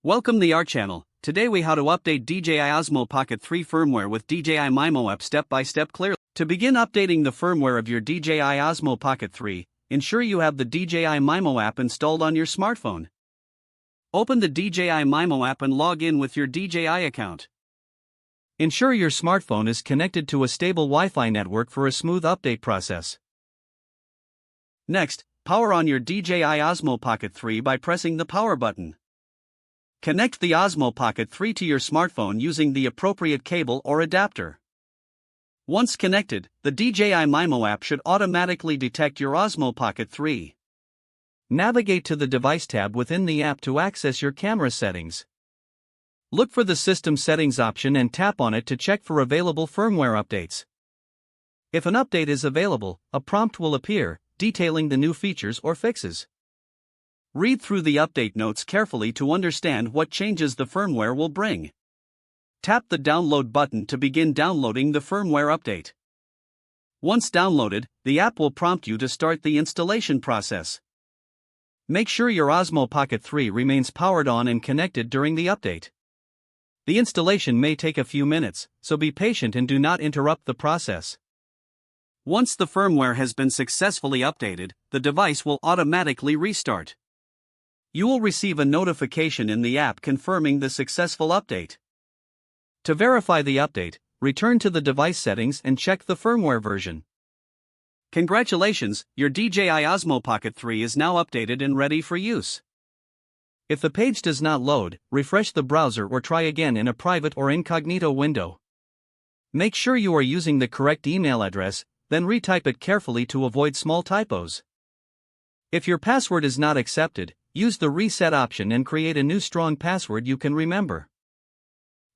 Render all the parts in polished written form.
Welcome to our channel. Today we how to update DJI Osmo Pocket 3 firmware with DJI MIMO app step by step clearly. To begin updating the firmware of your DJI Osmo Pocket 3, ensure you have the DJI MIMO app installed on your smartphone. Open the DJI MIMO app and log in with your DJI account. Ensure your smartphone is connected to a stable Wi-Fi network for a smooth update process. Next, power on your DJI Osmo Pocket 3 by pressing the power button. Connect the Osmo Pocket 3 to your smartphone using the appropriate cable or adapter. Once connected, the DJI MIMO app should automatically detect your Osmo Pocket 3. Navigate to the Device tab within the app to access your camera settings. Look for the System Settings option and tap on it to check for available firmware updates. If an update is available, a prompt will appear, detailing the new features or fixes. Read through the update notes carefully to understand what changes the firmware will bring. Tap the download button to begin downloading the firmware update. Once downloaded, the app will prompt you to start the installation process. Make sure your Osmo Pocket 3 remains powered on and connected during the update. The installation may take a few minutes, so be patient and do not interrupt the process. Once the firmware has been successfully updated, the device will automatically restart. You will receive a notification in the app confirming the successful update. To verify the update, return to the device settings and check the firmware version. Congratulations, your DJI Osmo Pocket 3 is now updated and ready for use. If the page does not load, refresh the browser or try again in a private or incognito window. Make sure you are using the correct email address, then retype it carefully to avoid small typos. If your password is not accepted, use the reset option and create a new strong password you can remember.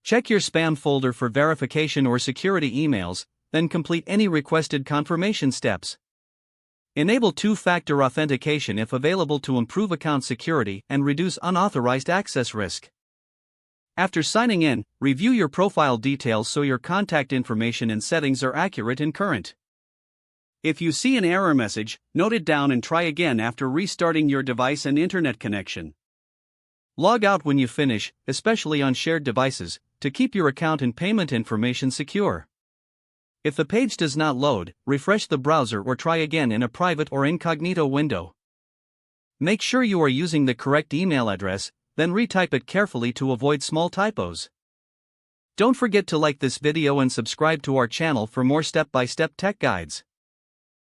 Check your spam folder for verification or security emails, then complete any requested confirmation steps. Enable two-factor authentication if available to improve account security and reduce unauthorized access risk. After signing in, review your profile details so your contact information and settings are accurate and current. If you see an error message, note it down and try again after restarting your device and internet connection. Log out when you finish, especially on shared devices, to keep your account and payment information secure. If the page does not load, refresh the browser or try again in a private or incognito window. Make sure you are using the correct email address, then retype it carefully to avoid small typos. Don't forget to like this video and subscribe to our channel for more step-by-step tech guides.